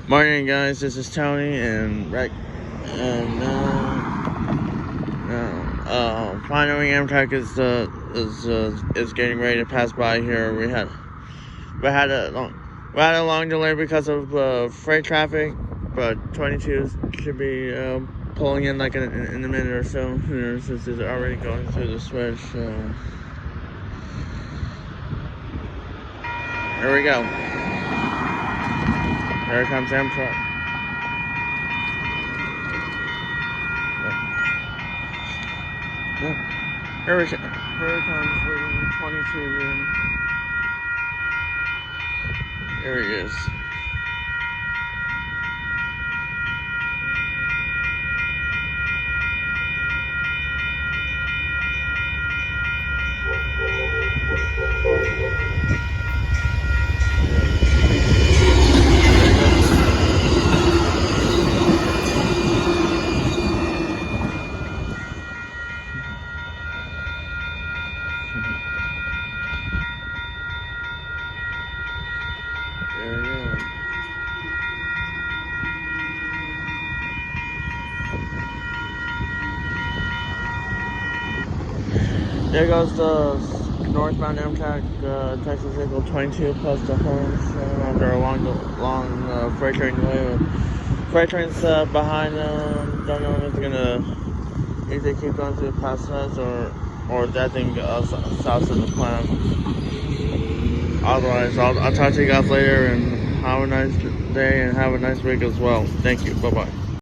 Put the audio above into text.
Morning, guys. This is Tony and Rick, and finally Amtrak is getting ready to pass by here. We had a long delay because of freight traffic, but 22 should be pulling in like in a minute or so. Since it's already going through the switch. Here we go. Here comes Amtrak. Here it comes, 22. Here he is. There you go. There goes the Northbound Amtrak Texas Vehicle 22 plus the horns after a long freight train delay. Freight trains behind them. Don't know if it's gonna either keep going through past us or that thing south of the plant. Otherwise, I'll talk to you guys later, and have a nice day and have a nice week as well. Thank you. Bye bye.